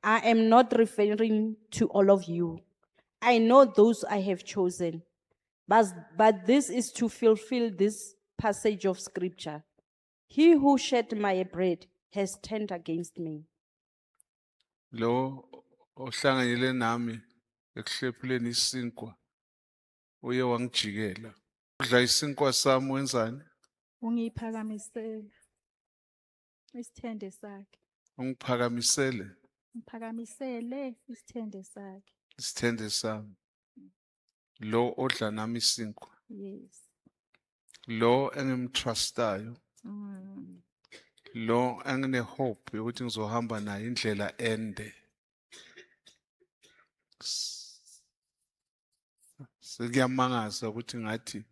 I am not referring to all of you. I know those I have chosen. But this is to fulfill this passage of scripture. He who shed my bread has turned against me. Lo ohlanganyele nami ekuhlephuleni isinkwa uye wangijikela. Udla isinkwa sami wenzani? Ungiphakamisele isithende sakhe. Ungiphakamisele Ngiphakamisele isithende sakhe. isithende sami. Lo odla nami isinkwa. Yes. Lo engimtrustayo. Mm. Lo engine hope yokuthi ngizohamba naye indlela ende. Sekuyamangaza ukuthi ngathi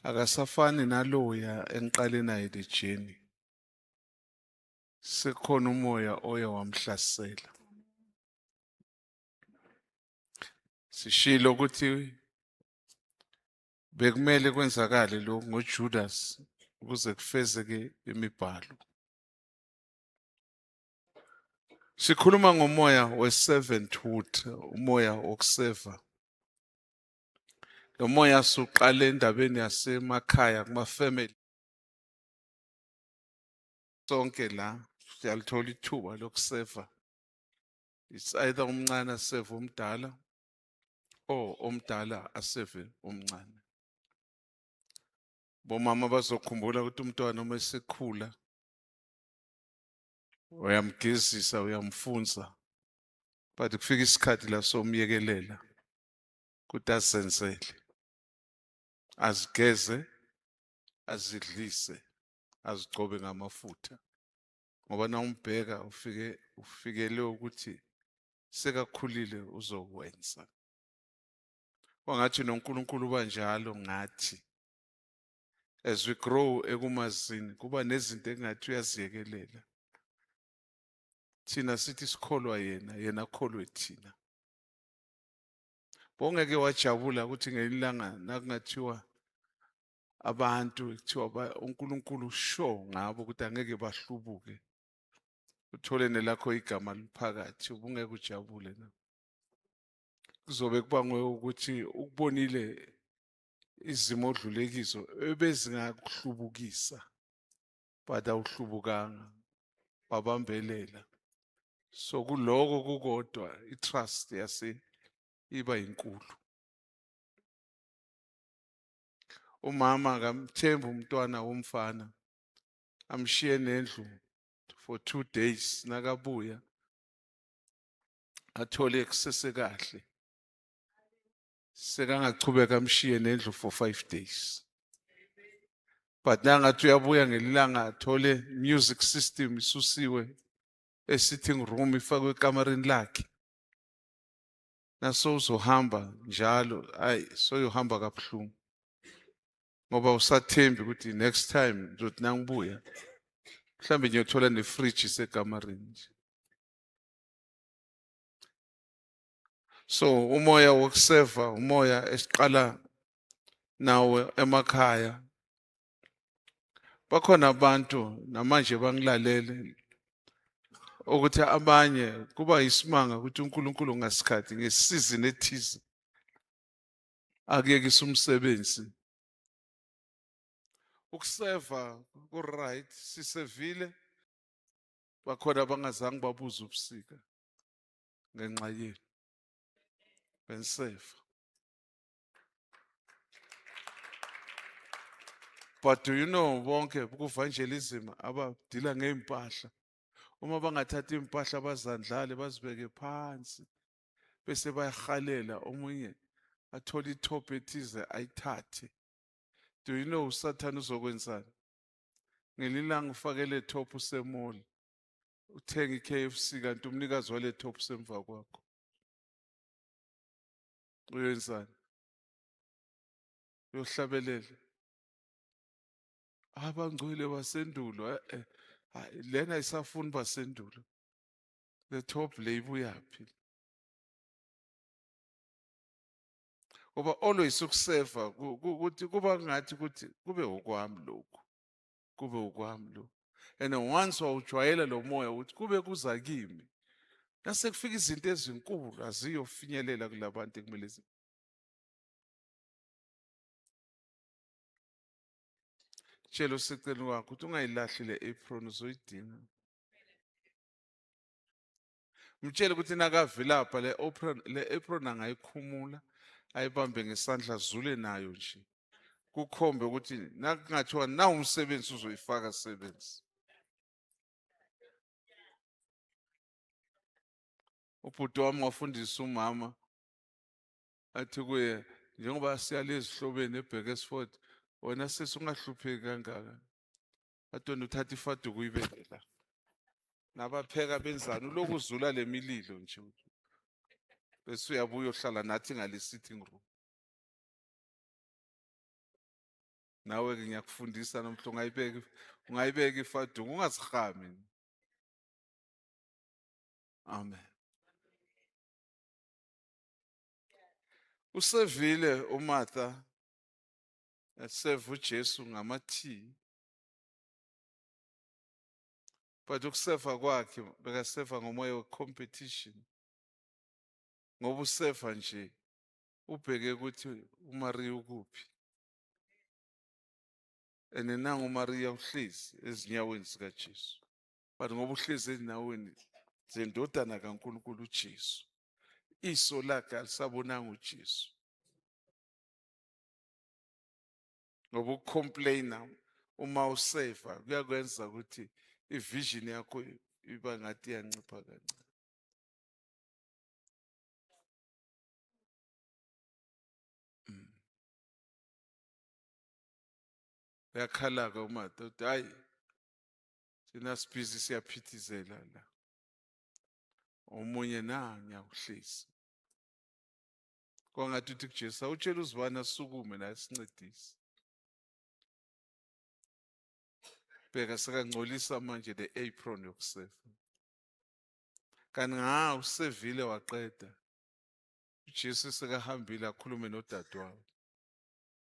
akasafani naloya engiqale naye le journey. Sekhona umoya oya wamhlasela. Sishilo ukuthi bekumele kwenzakale lo ngoJudas ukuze kufezeke imibhalo. Sikhuluma ngomoya we-servanthood, umoya wokuseva. Lo moya suqale endabeni yasemakhaya kuma-family. Sonke la siyalithola ithuba lokuseva. It's either umncane aseve umdala or omdala aseve umncane. Bomama bazokhumbula ukuthi umntwana uma esekhula uyamgezisa uyamfunza, but kufika isikhathi la somyekelela ukuthi azenzele, azigeze, azidlise, azigcobe ngamafutha. Ngoba na umbheka ufikele ukuthi sekakhulile uzokwenza. Wangathi noNkulunkulu banjalo ngathi as we grow ekumazini kuba nezinto engathi uyaziyekelela. Thina sithi sikholwa yena akholwe thina. Bongeke wajabula ukuthi ngelilanga nakungathiwa abantu kuthiwa uNkulunkulu sho ngabo ukuthi angeke bahlubuke. Uthole nelakho igama liphakathi ubungeke ujabule na. Kuzobe kubangwe ukuthi ukubonile izimo odlulekizo ebezingakuhlubukisa but awuhlubukanga wabambelela. So kuloko kukodwa itrust yase iba inkulu. Umama akamthemba umntwana womfana amshiye nendlu for 2 days nakabuya athole kusesekahle. Sekangachubeka amshiye nendlu for 5 days. But nangathi uyabuya ngelilanga athole music system isusiwe sitting room ifakwe ekamareni lakhe. Naso uzohamba njalo soyohamba kabuhlungu. Ngoba usathembi ukuthi next time ngizothi nangibuya mhlambe ngiyothola nefridge isekamareni nje. So umoya wokuseva umoya esiqala nawe emakhaya. Bakhona abantu namanje bangilalele ukuthi abanye kuba isimanga ukuthi uNkulunkulu ngasikhathi ngesizini ethize akuyekisa umsebenzi. Ukuseva ku right sisevile bakhona abangazange babuza ubusika ngenxa yethu. Benseva. But do you know bonke ku-evangelism abadila ngeimpahla uma bangathatha impahla bazandlale bazibeke phansi bese bayahalela omunye athola itop ethize ayithathe. Do you know uSathane uzokwenzani? Ngelilanga ufakele top usemall uthenga iKFC kanti umnikazi wale top semva kwakho. Uyenzani? Uyohlabelela. Abangcwele basendulo lena isafuni basendulo. The top le ibuyaphi? Ngoba always ukuseva ukuthi kuba ngathi ukuthi kube okwami lokhu. Kube okwami lo. And once wawujwayela lo moya ukuthi kube kuza kimi nasekufika izinto ezinkulu aziyofinyelela kulabantu ekumele tshela useceni wakho ukuthi ungayilahli le apron uzoyidinga. Mtshele ukuthi nakavilapha le apron angayikhumula ayibambe ngesandla zule nayo nje. Kukhombe ukuthi nakungathiwa na umsebenzi uzoyifaka sebenzi. Ubhuti wami wafundisa umama athi kuye njengoba siyalezi hlobeni eBurgersford wena sesungahlupheki kangaka. Atona uthatha ifaduku uyibeke la. Nabapheka benzani lokuzula lemililo nje. Bese uyabuya uhlala nathi ngale sitting room. Nawe ke ngiyakufundisa namhla ungayibeka ifaduku ungazihami. Amen. Usevile uMartha eseva uJesu ngamathi. But ukuseva kwakhe bekaseva ngomoya wecompetition. Ngoba useva nje ubheke ukuthi uMaria ukuphi. Nangu uMaria uhlezi ezinyaweni zikaJesu. But ngoba uhlezi ezinyaweni zendodana kaNkulunkulu uJesu. Iso lakhe alisabonanga uJesu. Ngoba ukucomplaina uma useva kuyakwenza ukuthi ivision yakho iba ngathi iyancipha kancane. Uyakhala-ke uMartha uthi hayi thina sibhizi siyaphithizela la. Omunye ngiyawuhlisa. Kwangathi uthi kuJesu awutshela uzibani asukume naye sincedise. Bheka sekangcolisa manje le apron yokuseva. Kanti usevile waqeda. uJesu sekahambile akhulume nodadewabo.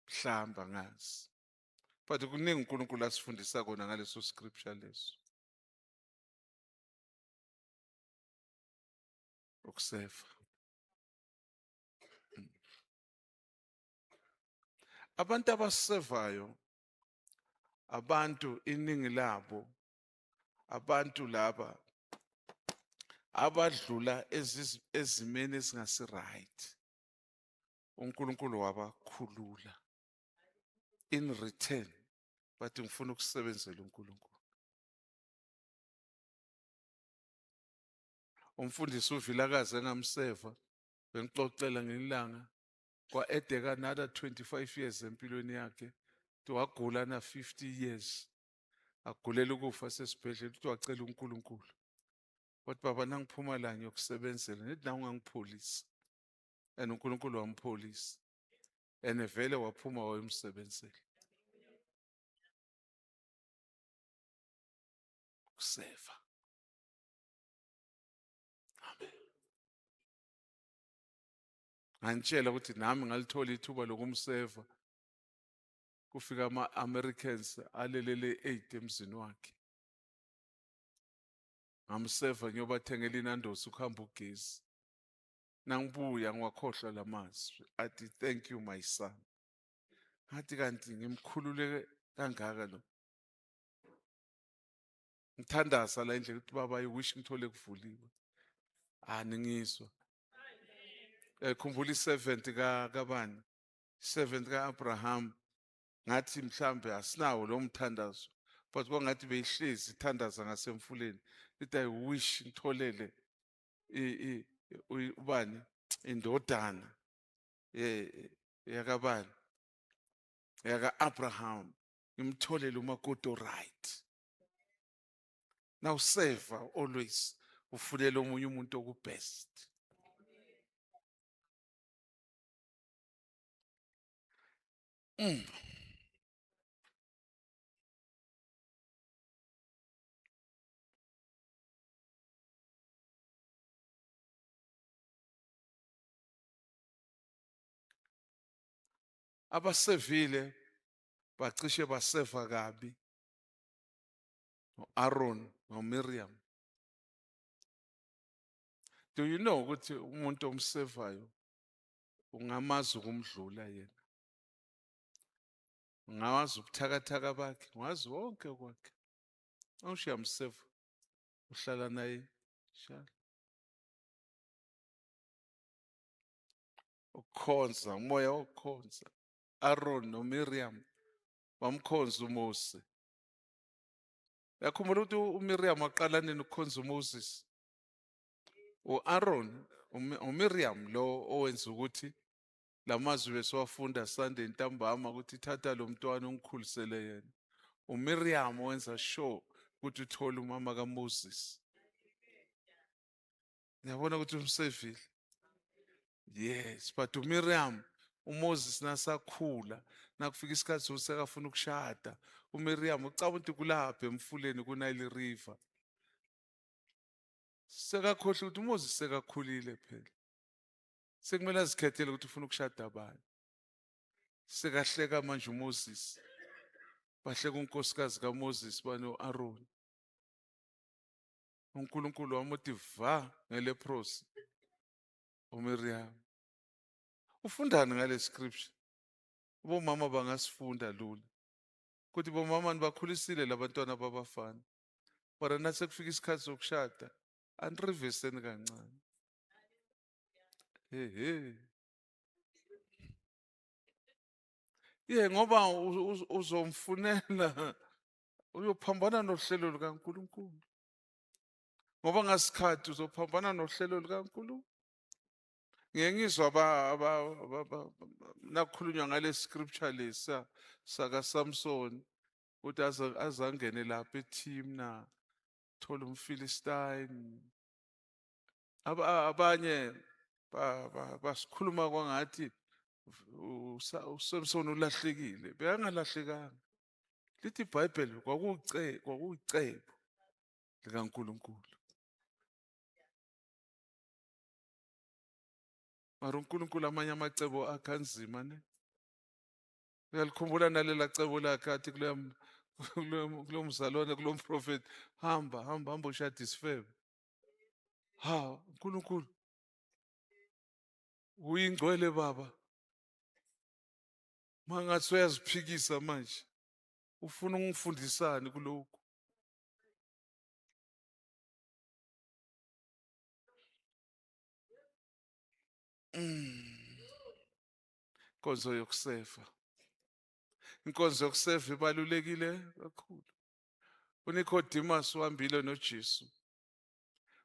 Mhlamba ngazi. But kuningi uNkulunkulu asifundisa kona ngaleso scripture leso. Ukuseva. Abantu abasevayo abantu iningi labo abantu laba abadlula ezimeni ezingasi right. uNkulunkulu wabakhulula. In return, but ngifuna ukusebenzela uNkulunkulu. Umfundisi uVilakazi engamseva bengixoxela ngelanga kwa-edeka another 25 years empilweni yakhe. Wagula na 50 years. Agulela ukufa sesibhedlela uthi wacela uNkulunkulu. Wathi baba nangiphuma la ngiyokusebenzela nithi na ungangipholisa. And uNkulunkulu wampholisa. And vele waphuma wayemsebenzela. Ukuseva. Amen. Ngantshela ukuthi nami ngalithola ithuba lokumseva. Kufika ama-Americans alelele 8 emzini wakhe. Ngamseva ngiyobathengela inandosi ukuhamba ugesi. Nangibuya ngiwakhohlwa lamazwi. Athi thank you my son. Ngathi kanti ngimkhulule kangaka lo. Ngithandaza la indlela ukuthi baba I wish ngithole kuvuliwe. Ningizwa. Khumbula i7th kabani? 7th kaAbraham. Ngathi mhlambe asinawo lo mthandazo. But kwangathi beyihlezi ithandaza ngasemfuleni. Lithi I wish ngitholele ubani indodana yakabani yaka-Abraham ngimtholele umakoti right. Now save always ufunele omunye umuntu okubest. Abasevile bacishe baseva kabi. Aaron noMiriam. Do you know ukuthi umuntu omsevayo ungamazi ukumdlula yena? Ungawazi ubuthakathaka bakhe, ungazi wonke kwakhe. Awusho uyamseva, uhlala naye njalo. Ukukhonza, umoya wokukhonza. Aaron noMiriam bamkhonza uMose. Yakhumbula ukuthi uMiriam waqala nini ukukhonza uMoses? U-Aaron, uMiriam lo owenza ukuthi lamazwi besiwafunda Sunday ntambama ukuthi thatha lo mntwana ungikhulisele yena. uMiriam wenza sure ukuthi uthola umama kaMoses. Ngiyabona ukuthi umsevile. Yes, but uMiriam, uMoses nasakhula, nakufika isikhathi sokusekafuna ukushada. uMiriam ucabanga ukuthi kulapha emfuleni kuNile River. Sekakhohle ukuthi uMoses sekakhulile phela. Sekumele azikhethele ukuthi ufuna ukushada abani. Sekahleka manje uMoses. Bahleka unkosikazi kaMoses bano Aaron. uNkulunkulu wamuthi va ngeleprosi uMiriam. Ufundani ngale scripture? Bomama bangasifunda lula. Kuthi bomama nibakhulisile labantwana babafana. Mara nase kufika isikhathi sokushada, aniriveseni kancane. Ngoba uzomfunela uyophambana nohlelo likaNkulunkulu. Ngoba ngasikhathi uzophambana nohlelo likaNkulunkulu. Ngiyengizwa nakukhulunywa ngale scripture lesa saka Samson ukuthi azangene lapha eTimna thola umFilistine. Abanye basikhuluma kwangathi uSamson ulahlekile. Bekangalahlekanga. Lithi iBhayibheli kwakuyicebo likaNkulunkulu. Mara uNkulunkulu amanye amacebo akhe anzima ne. Uyalikhumbula nalela cebo lakhe athi kulo mzalwane kulo mprofeti, hamba ushada isifebe. uNkulunkulu uyingcwele baba. Mangathi uyaziphikisa manje. Ufuna ungifundisani kulokhu? Inkonzo yokuseva. Inkonzo yokuseva ibalulekile kakhulu. uNicodemus uhambile noJesu.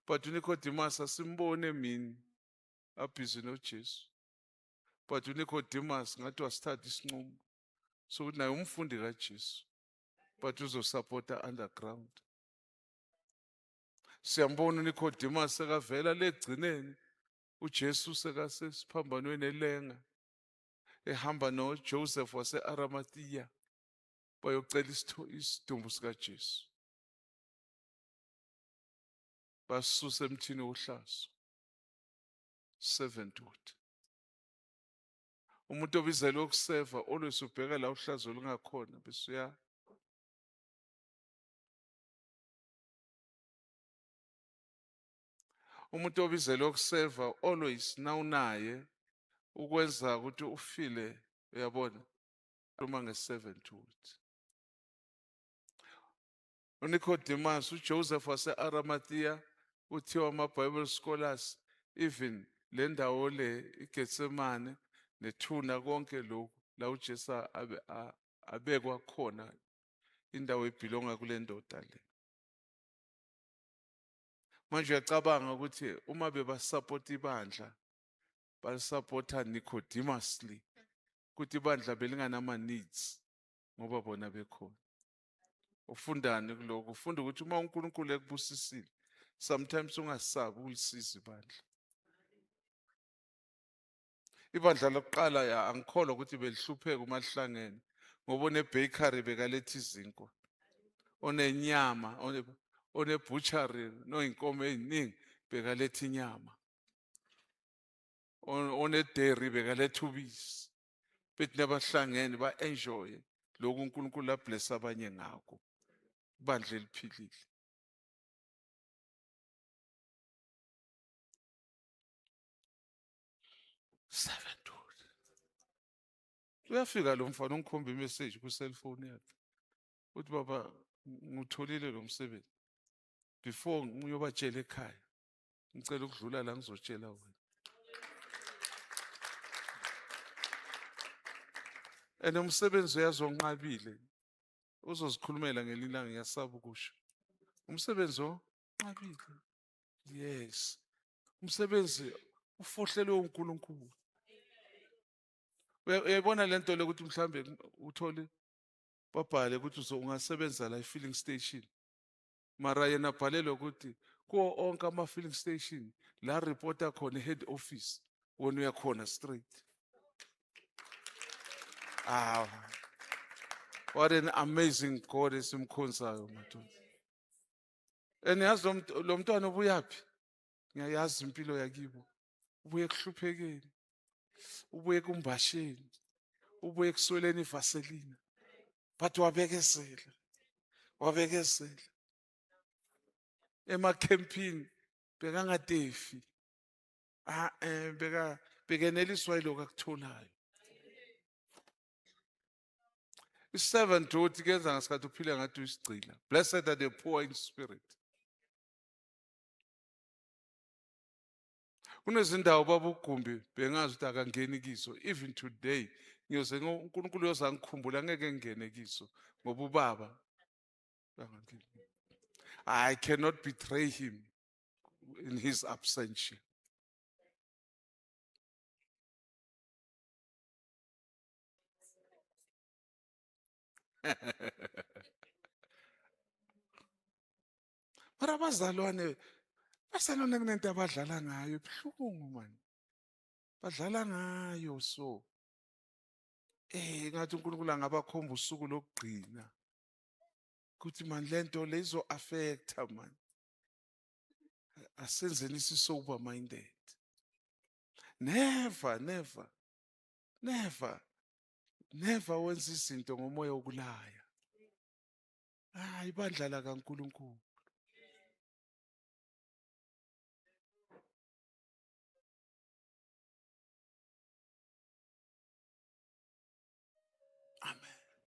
But uNicodemus asimbone mina abhizi noJesu. But uNicodemus ngathi wasithatha isinqumo sokuthi naye umfundi kaJesu. But uzosupporta underground. Siyambona uNicodemus sekavela legcineni. uJesu sekasesiphambanweni elenga. Ehamba noJoseph wase-Arimathea bayocela isidumbu sikaJesu. Basusa emthini wohlazo. Servanthood. Umuntu obizelwe ukuseva always ubheka la uhlazo lungakhona bese uya. Umuntu obizelwe ukuseva always nawunaye ukwenza ukuthi ufile, uyabona, uma nge-servanthood. uNicodemus, uJoseph wase-Arimathea, uthiwa ama-Bible scholars, even le ndawo le iGetsemane nethuna konke lokhu la uJesu abekwa khona indawo ebhilonga kule ndoda le. Manje uyacabanga ukuthi uma bebasupport ibandla balisupport Nicodemusly ukuthi ibandla belinganama needs ngoba bona bekhona. Ufundani kuloko? Ufunda ukuthi uma uNkulunkulu ekubusisile sometimes ungasabi ulisiza ibandla. Ibandla lokuqala angikholwa ukuthi belihlupheka uma lihlangene ngoba one-bakery bekaletha izinkwa, onenyama, one-butchery noyinkomo eziningi bekaletha inyama, one-dairy bekaletha ubisi. Bethi nabahlangene ba-enjoy lokhu uNkulunkulu abless abanye ngakho. Ibandla eliphilile. servanthood. Uyafika lo mfana ungikhomba imessage ku-cellphone yakhe. Uthi baba ngutholile lo msebenzi. Before ngiyobatshela ekhaya. Ngicela ukudlula la ngizotshela wena. Umsebenzi uyazonqabile. Uzozikhulumela ngelinye ilanga ngiyasaba ukusho. Umsebenzi onqabile. Yes. Umsebenzi ufohlelwe uNkulunkulu. Uyayibona lento le ukuthi mhlambe uthole babhale ukuthi ungasebenza la e-filling station. Mara yena bhalelwe ukuthi kuwo onke ama-filling station la reporta khona head office wena uyakhona straight. What an amazing God esimkhonzayo madoda. Yazi lo mntwana ubuyaphi? Ngiyayazi impilo yakibo. Ubuye kuhluphekeni. Ubuye kumbasheni. Ubuye kusweleni ivaselina. But wabekezela. Wabekezela. Emakhempini bekangadefi. Bekeneliswa yilokho akutholayo. Servanthood kenza ngasikhathi uphile ngathi uyisigcila. Blessed are the poor in spirit. Kunezindawo baba uGumbi bengazi ukuthi akangeni kiso. Even today ngiyoze uNkulunkulu uyozangikhumbula ngeke ngene kiso ngoba ubaba I cannot betray him in his absence. Mara abazalwane kunento abadlala ngayo ebuhlungu man. Badlala ngayo so. Ngathi uNkulunkulu angabakhomba usuku lokugcina. Kuthi man lento lezo affecta man. Asenzeni sober minded. Never wenza izinto ngomoya wokulaya. Ibandla la kaNkulunkulu.